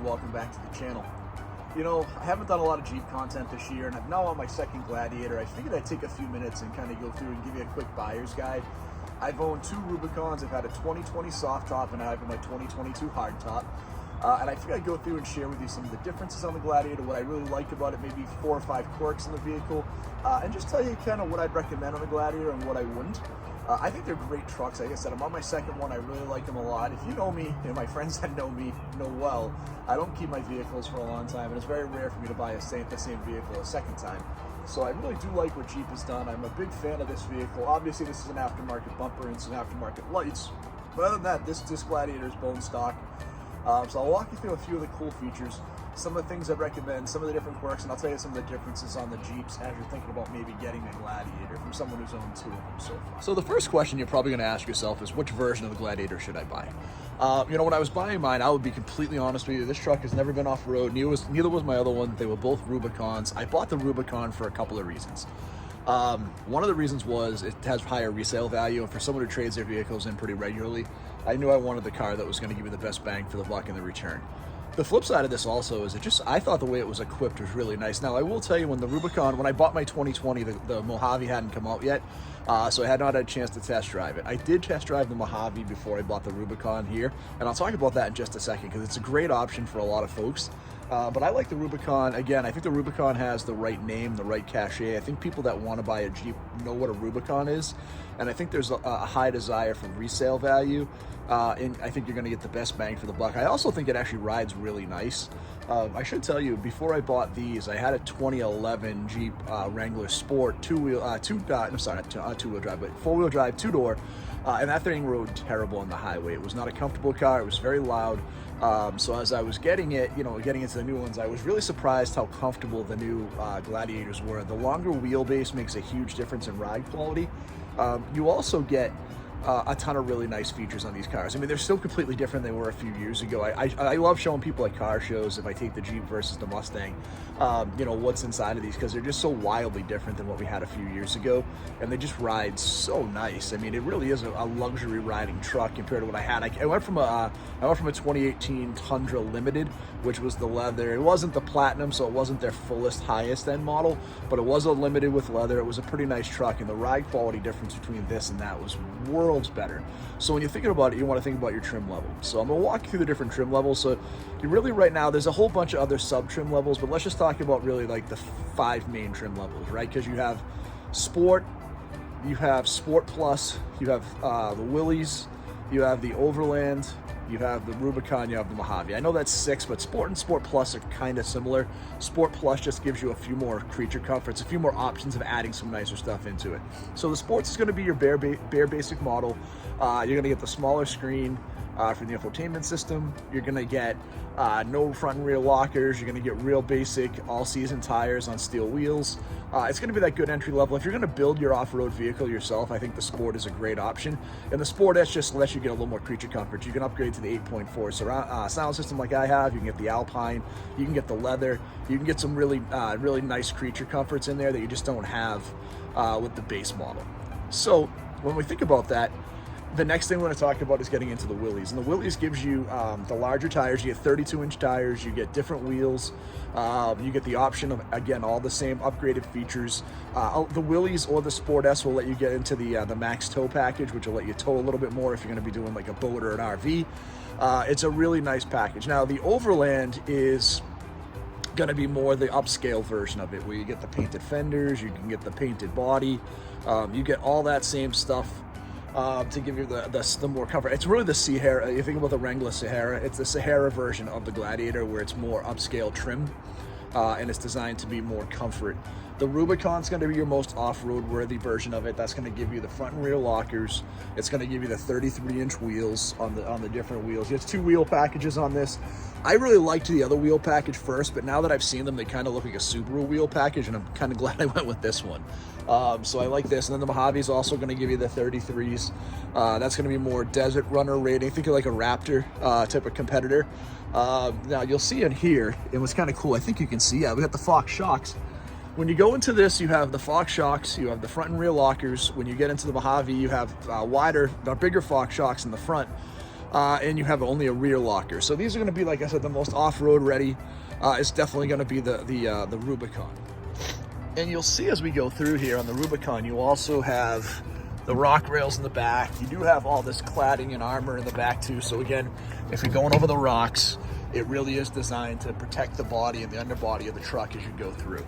welcome back to the channel. You know, I haven't done a lot of Jeep content this year, and I'm now on my second Gladiator. I figured I'd take a few minutes and kind of go through and give you a quick buyer's guide. I've owned two Rubicons. I've had a 2020 soft top and I have my 2022 hard top. And I figured I'd go through and share with you some of the differences on the Gladiator, what I really like about it, maybe 4 or 5 quirks in the vehicle, and just tell you kind of what I'd recommend on the Gladiator and what I wouldn't. I think they're great trucks. Like I said, I'm on my second one. I really like them a lot. If you know me, and my friends that know me know well, I don't keep my vehicles for a long time, and it's very rare for me to buy the same vehicle a second time. So I really do like what Jeep has done. I'm a big fan of this vehicle. Obviously, this is an aftermarket bumper and some aftermarket lights. But other than that, this Gladiator is bone stock. So I'll walk you through a few of the cool features, some of the things I'd recommend, some of the different quirks, and I'll tell you some of the differences on the Jeeps as you're thinking about maybe getting a Gladiator from someone who's owned 2 of them so far. So the first question you're probably going to ask yourself is, which version of the Gladiator should I buy? You know, when I was buying mine, I would be completely honest with you, this truck has never been off-road, neither was my other one. They were both Rubicons. I bought the Rubicon for a couple of reasons. One of the reasons was it has higher resale value, and for someone who trades their vehicles in pretty regularly, I knew I wanted the car that was going to give me the best bang for the buck in the return. The flip side of this also is I thought the way it was equipped was really nice. Now, I will tell you, when I bought my 2020, the Mojave hadn't come out yet, so I had not had a chance to test drive it. I did test drive the Mojave before I bought the Rubicon here, and I'll talk about that in just a second because it's a great option for a lot of folks. But I like the Rubicon. Again, I think the Rubicon has the right name, the right cachet. I think people that want to buy a Jeep know what a Rubicon is, and I think there's a high desire for resale value, and I think you're going to get the best bang for the buck. I also think it actually rides really nice. I should tell you, before I bought these, I had a 2011 Jeep Wrangler Sport four-wheel drive, but four-wheel drive, 2-door, and that thing rode terrible on the highway. It was not a comfortable car. It was very loud. So as I was getting into the new ones, I was really surprised how comfortable the new Gladiators were. The longer wheelbase makes a huge difference in ride quality. You also get a ton of really nice features on these cars. I mean, they're still completely different than they were a few years ago. I love showing people at car shows, if I take the Jeep versus the Mustang, what's inside of these, because they're just so wildly different than what we had a few years ago, and they just ride so nice. I mean, it really is a luxury riding truck compared to what I had. I went from a 2018 Tundra Limited, which was the leather. It wasn't the Platinum, so it wasn't their fullest, highest end model, but it was a Limited with leather. It was a pretty nice truck, and the ride quality difference between this and that was worlds better. So when you're thinking about it, you want to think about your trim level. So I'm going to walk you through the different trim levels. So you really, right now, there's a whole bunch of other sub trim levels, but let's just talk about really like the 5 main trim levels, right? Because you have Sport, you have Sport Plus, you have the Willys, you have the Overland, you have the Rubicon, you have the Mojave. I know that's 6, but Sport and Sport Plus are kind of similar. Sport Plus just gives you a few more creature comforts, a few more options of adding some nicer stuff into it. So the Sports is going to be your bare basic model. You're going to get the smaller screen for the infotainment system. You're going to get no front and rear lockers. You're going to get real basic all-season tires on steel wheels. It's going to be that good entry level. If you're going to build your off-road vehicle yourself, I think the Sport is a great option. And the Sport S just lets you get a little more creature comfort. You can upgrade to the 8.4 surround sound system like I have. You can get the Alpine. You can get the leather. You can get some really nice creature comforts in there that you just don't have with the base model. So when we think about that, the next thing we're going to talk about is getting into the Willys. And the Willys gives you the larger tires. You get 32-inch tires. You get different wheels. You get the option of, again, all the same upgraded features. The Willys or the Sport S will let you get into the Max Tow package, which will let you tow a little bit more if you're going to be doing like a boat or an RV. It's a really nice package. Now, the Overland is going to be more the upscale version of it, where you get the painted fenders, you can get the painted body, you get all that same stuff to give you the more comfort. It's really the Sahara. You think about the Wrangler Sahara, it's the Sahara version of the Gladiator, where it's more upscale trim, and it's designed to be more comfort. The Rubicon's going to be your most off-road worthy version of it. That's going to give you the front and rear lockers. It's going to give you the 33-inch wheels on the different wheels. It's 2 wheel packages on this. I really liked the other wheel package first, but now that I've seen them, they kind of look like a Subaru wheel package, and I'm kind of glad I went with this one. So I like this. And then the Mojave is also going to give you the 33s. That's going to be more desert runner rating. Think of like a Raptor type of competitor. Now you'll see in here, it was kind of cool. I think you can see, we got the Fox shocks. When you go into this, you have the Fox shocks, you have the front and rear lockers. When you get into the Mojave, you have bigger Fox shocks in the front. and you have only a rear locker. So these are going to be, like I said, the most off-road ready. It's definitely going to be the Rubicon. And you'll see as we go through here on the Rubicon, you also have the rock rails in the back. You do have all this cladding and armor in the back too. So again, if you're going over the rocks, it really is designed to protect the body and the underbody of the truck as you go through.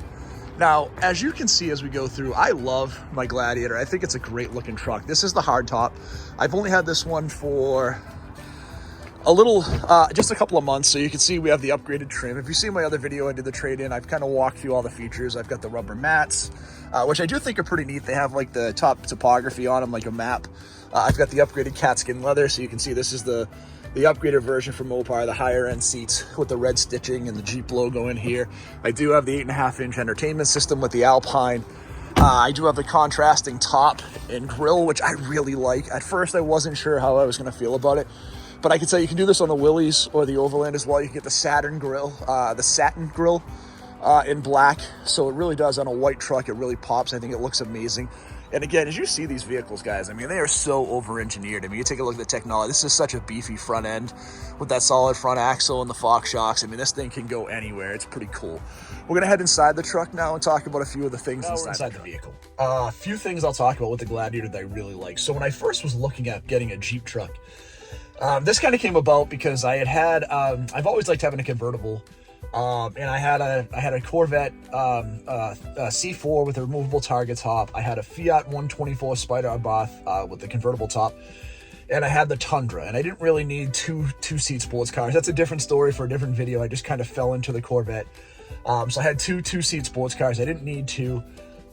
Now, as you can see as we go through, I love my Gladiator. I think it's a great looking truck. This is the hardtop. I've only had this one for a little, just a couple of months. So you can see we have the upgraded trim. If you see my other video, I did the trade-in. I've kind of walked through all the features. I've got the rubber mats, which I do think are pretty neat. They have like the top topography on them, like a map. I've got the upgraded cat skin leather. So you can see this is the upgraded version from Mopar, the higher end seats with the red stitching and the Jeep logo in here. I do have the 8.5-inch entertainment system with the Alpine. I do have the contrasting top and grille, which I really like. At first, I wasn't sure how I was going to feel about it, but I can tell you can do this on the Willys or the Overland as well. You can get the satin grill in black. So it really does on a white truck. It really pops. I think it looks amazing. And again, as you see these vehicles, guys, I mean, they are so over-engineered. I mean, you take a look at the technology. This is such a beefy front end with that solid front axle and the Fox shocks. I mean, this thing can go anywhere. It's pretty cool. We're going to head inside the truck now and talk about a few of the things inside the vehicle. A few things I'll talk about with the Gladiator that I really like. So when I first was looking at getting a Jeep truck, this kind of came about because I had I've always liked having a convertible. And I had a Corvette C4 with a removable target top. I had a Fiat 124 Spider Abarth with the convertible top, and I had the Tundra. And I didn't really need two-seat sports cars. That's a different story for a different video. I just kind of fell into the Corvette. So I had two-seat sports cars. I didn't need two,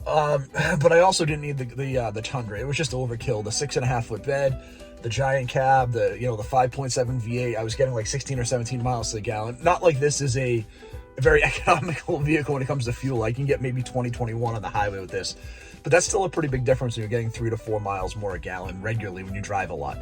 but I also didn't need the Tundra. It was just overkill. The 6.5-foot bed, the giant cab, the 5.7 V8. I was getting like 16 or 17 miles to the gallon. Not like this is a very economical vehicle when it comes to fuel. I can get maybe 20, 21 on the highway with this, but that's still a pretty big difference when you're getting 3 to 4 miles more a gallon regularly when you drive a lot.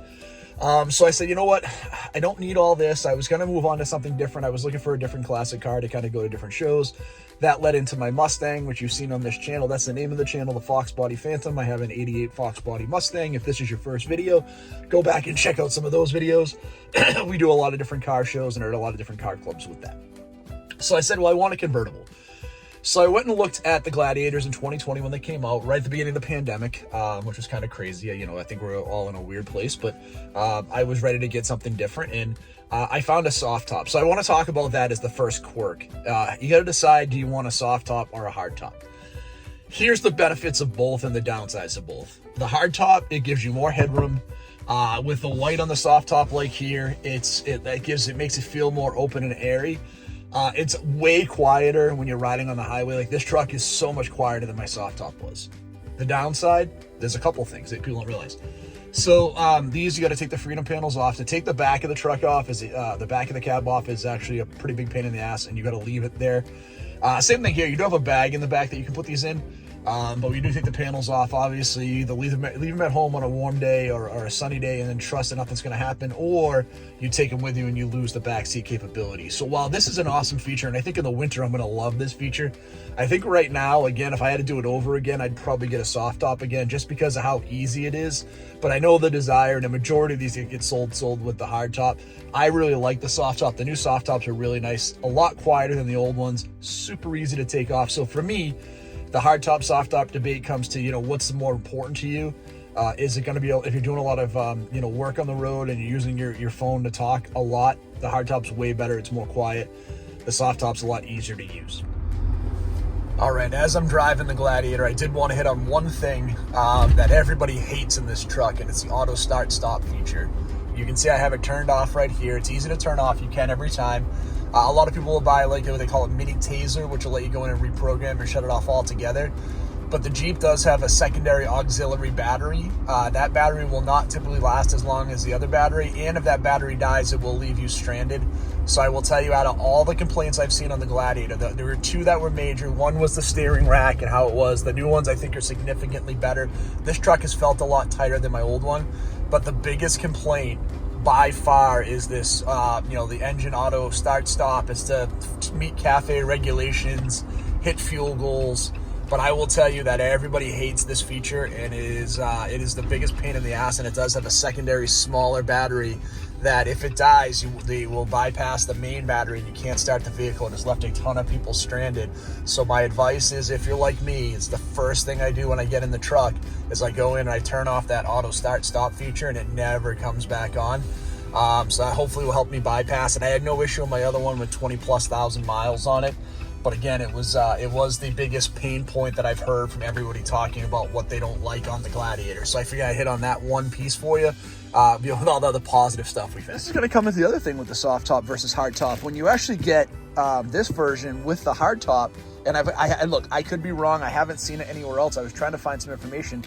So I said, you know what? I don't need all this. I was going to move on to something different. I was looking for a different classic car to kind of go to different shows. That led into my Mustang, which you've seen on this channel. That's the name of the channel, the Fox Body Phantom. I have an 88 Fox Body Mustang. If this is your first video, go back and check out some of those videos. We do a lot of different car shows and are at a lot of different car clubs with that. So I said, well, I want a convertible. So I went and looked at the Gladiators in 2020 when they came out, right at the beginning of the pandemic, which was kind of crazy. I think we're all in a weird place, but I was ready to get something different, and I found a soft top. So I want to talk about that as the first quirk. You got to decide, do you want a soft top or a hard top? Here's the benefits of both and the downsides of both. The hard top, it gives you more headroom. With the white on the soft top like here, it makes it feel more open and airy. It's way quieter when you're riding on the highway. Like, this truck is so much quieter than my soft top was. The downside, there's a couple things that people don't realize. So these, you got to take the freedom panels off. To take the back of the truck off, the back of the cab off is actually a pretty big pain in the ass, and you got to leave it there. Same thing here. You do have a bag in the back that you can put these in. But we do take the panels off. Obviously, you either leave them at home on a warm day or a sunny day and then trust that nothing's going to happen, or you take them with you and you lose the backseat capability. So while this is an awesome feature, and I think in the winter I'm going to love this feature, I think right now, again, if I had to do it over again, I'd probably get a soft top again just because of how easy it is. But I know the desire, and the majority of these get sold with the hard top. I really like the soft top. The new soft tops are really nice, a lot quieter than the old ones, super easy to take off. So for me, the hard top, soft top debate comes to, what's more important to you? Is it going to be, if you're doing a lot of, work on the road and you're using your phone to talk a lot, the hard top's way better. It's more quiet. The soft top's a lot easier to use. All right, as I'm driving the Gladiator, I did want to hit on one thing that everybody hates in this truck, and it's the auto start stop feature. You can see I have it turned off right here. It's easy to turn off. You can every time. A lot of people will buy what they call a mini taser, which will let you go in and reprogram or shut it off altogether. But the Jeep does have a secondary auxiliary battery. That battery will not typically last as long as the other battery, and if that battery dies, it will leave you stranded. So I will tell you, out of all the complaints I've seen on the Gladiator, there were two that were major. One was the steering rack and how it was. The new ones I think are significantly better. This truck has felt a lot tighter than my old one, but the biggest complaint by far is this, the engine auto start stop. It's to meet CAFE regulations, hit fuel goals. But I will tell you that everybody hates this feature, and it is the biggest pain in the ass, and it does have a secondary smaller battery that if it dies, they will bypass the main battery and you can't start the vehicle, and it's left a ton of people stranded. So my advice is, if you're like me, it's the first thing I do when I get in the truck is I go in and I turn off that auto start stop feature, and it never comes back on. So that hopefully will help me bypass it. I had no issue with my other one with 20,000+ miles on it. But again, it was the biggest pain point that I've heard from everybody talking about what they don't like on the Gladiator. So I figured I'd hit on that one piece for you, with all the other positive stuff we've had. This is going to come into the other thing with the soft top versus hard top. When you actually get this version with the hard top, and look, I could be wrong. I haven't seen it anywhere else. I was trying to find some information.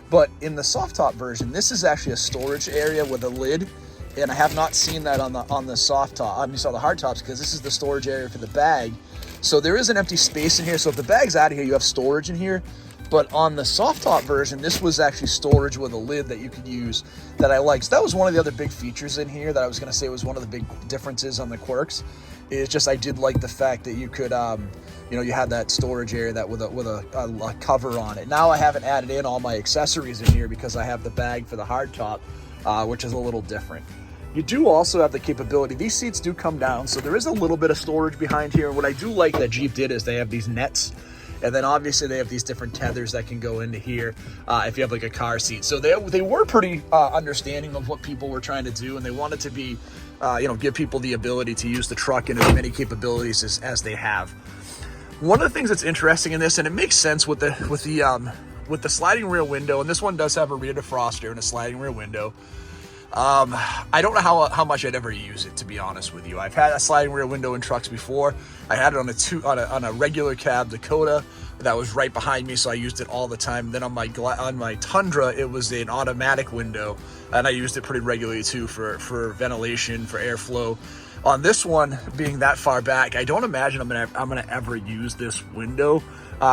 But in the soft top version, this is actually a storage area with a lid. And I have not seen that on the soft top. I saw the hard tops, because this is the storage area for the bag. So there is an empty space in here. So if the bag's out of here, you have storage in here. But on the soft top version, this was actually storage with a lid that you could use that I liked. So that was one of the other big features in here that I was going to say was one of the big differences on the quirks. Is just I did like the fact that you could, you had that storage area that with a cover on it. Now I haven't added in all my accessories in here because I have the bag for the hard top, which is a little different. You do also have the capability, these seats do come down, so there is a little bit of storage behind here. And what I do like that Jeep did is they have these nets, and then obviously they have these different tethers that can go into here if you have like a car seat. So they were pretty understanding of what people were trying to do, and they wanted to be, give people the ability to use the truck and as many capabilities as they have. One of the things that's interesting in this, and it makes sense with the sliding rear window, and this one does have a rear defroster and a sliding rear window. I don't know how much I'd ever use it, to be honest with you. I've had a sliding rear window in trucks before. I had it on a regular cab Dakota that was right behind me, so I used it all the time. Then on my Tundra, it was an automatic window, and I used it pretty regularly too for ventilation, for airflow. On this one, being that far back, I don't imagine I'm gonna ever use this window,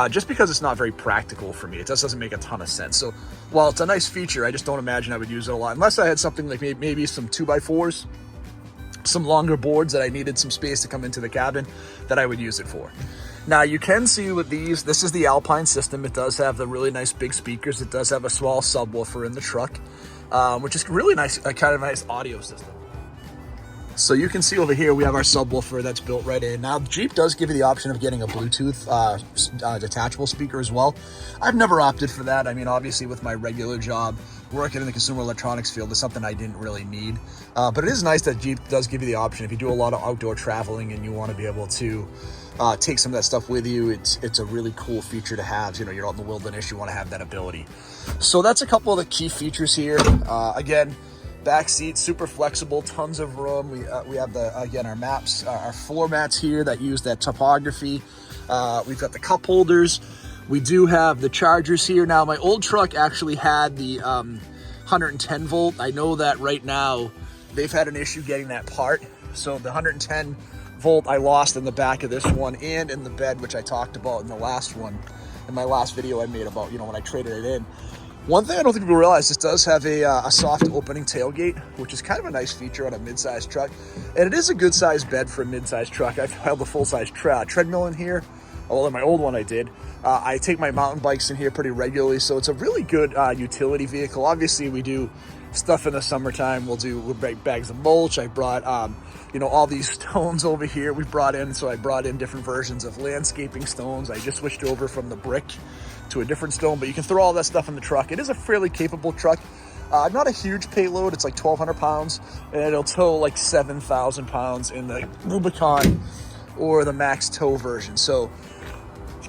just because it's not very practical for me. It just doesn't make a ton of sense. So while it's a nice feature, I just don't imagine I would use it a lot, unless I had something like maybe some 2x4s, some longer boards that I needed some space to come into the cabin that I would use it for. Now you can see with these, this is the Alpine system. It does have the really nice big speakers. It does have a small subwoofer in the truck, which is really nice, kind of a nice audio system. So you can see over here, we have our subwoofer that's built right in. Now, Jeep does give you the option of getting a Bluetooth detachable speaker as well. I've never opted for that. I mean, obviously with my regular job, working in the consumer electronics field is something I didn't really need. But it is nice that Jeep does give you the option if you do a lot of outdoor traveling and you want to be able to take some of that stuff with you. It's a really cool feature to have. You're out in the wilderness, you want to have that ability. So that's a couple of the key features here. Again, back seat, super flexible, tons of room. We have our maps, our floor mats here that use that topography. We've got the cup holders. We do have the chargers here. Now, my old truck actually had the 110 volt. I know that right now they've had an issue getting that part. So the 110 volt I lost in the back of this one and in the bed, which I talked about in the last one, in my last video I made about, when I traded it in. One thing I don't think people realize, this does have a soft opening tailgate, which is kind of a nice feature on a mid-sized truck. And it is a good-sized bed for a mid-sized truck. I've held a full-size treadmill in here. Well, in my old one I did. I take my mountain bikes in here pretty regularly, so it's a really good utility vehicle. Obviously, we do stuff in the summertime. We'll break bags of mulch. I brought, all these stones over here we brought in. So I brought in different versions of landscaping stones. I just switched over from the brick to a different stone, but you can throw all that stuff in the truck. It is a fairly capable truck. Not a huge payload. It's like 1,200 pounds, and it'll tow like 7,000 pounds in the Rubicon or the max tow version. So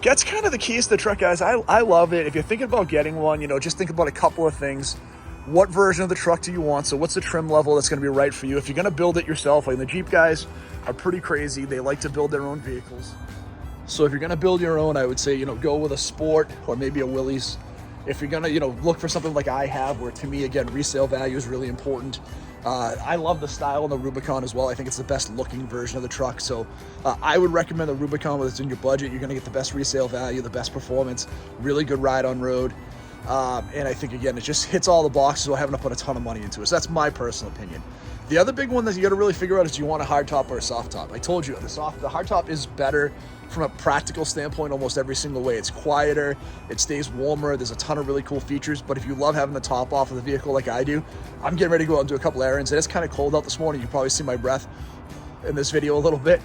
that's kind of the keys to the truck, guys. I love it. If you're thinking about getting one, just think about a couple of things. What version of the truck do you want? So what's the trim level that's going to be right for you? If you're going to build it yourself, like the Jeep guys are pretty crazy. They like to build their own vehicles. So if you're going to build your own, I would say, go with a Sport or maybe a Willys. If you're going to, look for something like I have, where to me, again, resale value is really important. I love the style in the Rubicon as well. I think it's the best looking version of the truck. So I would recommend the Rubicon when it's in your budget. You're going to get the best resale value, the best performance, really good ride on road. And I think, again, it just hits all the boxes while having to put a ton of money into it. So that's my personal opinion. The other big one that you got to really figure out is, do you want a hard top or a soft top? I told you, the hard top is better from a practical standpoint almost every single way. It's quieter, it stays warmer, there's a ton of really cool features, but if you love having the top off of the vehicle like I do, I'm getting ready to go out and do a couple errands, and it's kind of cold out this morning. You probably see my breath in this video a little bit.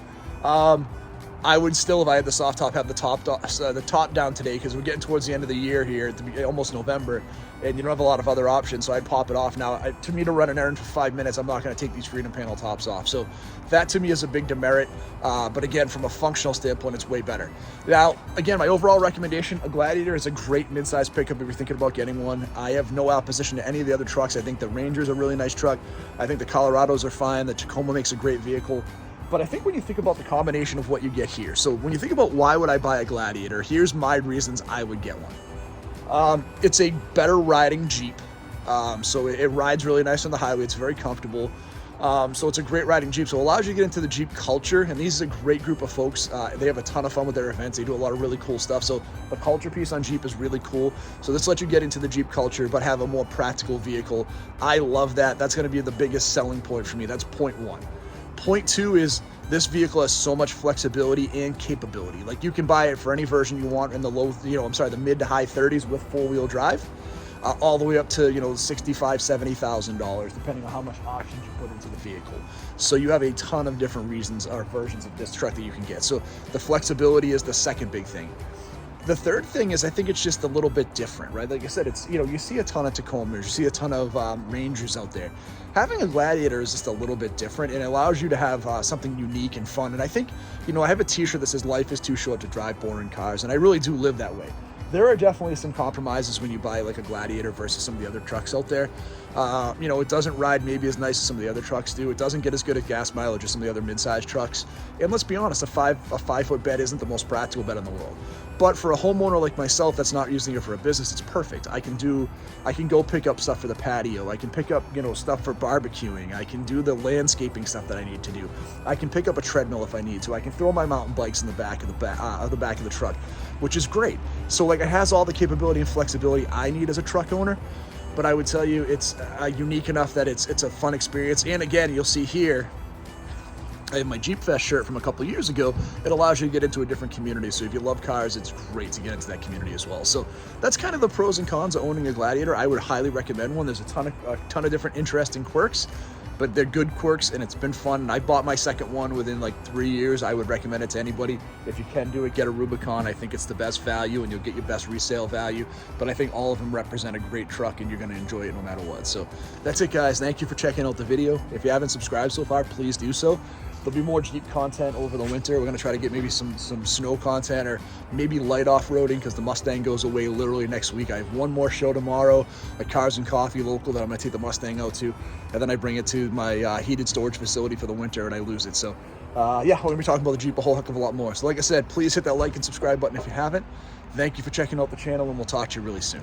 I would still, if I had the soft top, have the top down today, because we're getting towards the end of the year here, almost November, and you don't have a lot of other options, so I'd pop it off. Now, to me, to run an errand for 5 minutes, I'm not going to take these Freedom Panel tops off. So that, to me, is a big demerit, but again, from a functional standpoint, it's way better. Now, again, my overall recommendation, a Gladiator is a great midsize pickup if you're thinking about getting one. I have no opposition to any of the other trucks. I think the Ranger's a really nice truck. I think the Colorados are fine. The Tacoma makes a great vehicle. But I think when you think about the combination of what you get here, so when you think about why would I buy a Gladiator, here's my reasons I would get one. It's a better riding Jeep. So it rides really nice on the highway. It's very comfortable. So it's a great riding Jeep. So it allows you to get into the Jeep culture. And these is a great group of folks. They have a ton of fun with their events. They do a lot of really cool stuff. So the culture piece on Jeep is really cool. So this lets you get into the Jeep culture, but have a more practical vehicle. I love that. That's going to be the biggest selling point for me. That's point one. Point two is this vehicle has so much flexibility and capability. Like, you can buy it for any version you want in the the mid to high 30s with four-wheel drive, all the way up to, $65,000, $70,000, depending on how much options you put into the vehicle. So you have a ton of different reasons or versions of this truck that you can get. So the flexibility is the second big thing. The third thing is, I think it's just a little bit different, right? Like I said, it's, you see a ton of Tacomas, you see a ton of Rangers out there. Having a Gladiator is just a little bit different, and it allows you to have something unique and fun. And I think, I have a t-shirt that says life is too short to drive boring cars, and I really do live that way. There are definitely some compromises when you buy like a Gladiator versus some of the other trucks out there. It doesn't ride maybe as nice as some of the other trucks do. It doesn't get as good at gas mileage as some of the other mid-sized trucks. And let's be honest, a 5-foot bed isn't the most practical bed in the world. But for a homeowner like myself that's not using it for a business, it's perfect. I can go pick up stuff for the patio. I can pick up, stuff for barbecuing. I can do the landscaping stuff that I need to do. I can pick up a treadmill if I need to. I can throw my mountain bikes in the back of the truck, which is great. So it has all the capability and flexibility I need as a truck owner. But I would tell you, it's unique enough that it's a fun experience. And again, you'll see here, I have my Jeep Fest shirt from a couple of years ago. It allows you to get into a different community. So if you love cars, it's great to get into that community as well. So that's kind of the pros and cons of owning a Gladiator. I would highly recommend one. There's a ton of different interesting quirks, but they're good quirks, and it's been fun. And I bought my second one within like 3 years. I would recommend it to anybody. If you can do it, get a Rubicon. I think it's the best value, and you'll get your best resale value. But I think all of them represent a great truck, and you're going to enjoy it no matter what. So that's it, guys. Thank you for checking out the video. If you haven't subscribed so far, please do so. There'll be more Jeep content over the winter. We're going to try to get maybe some snow content, or maybe light off-roading, because the Mustang goes away literally next week. I have one more show tomorrow at Cars and Coffee local that I'm going to take the Mustang out to, and then I bring it to my heated storage facility for the winter, and I lose it. So we're going to be talking about the Jeep a whole heck of a lot more. So like I said, please hit that like and subscribe button if you haven't. Thank you for checking out the channel, and we'll talk to you really soon.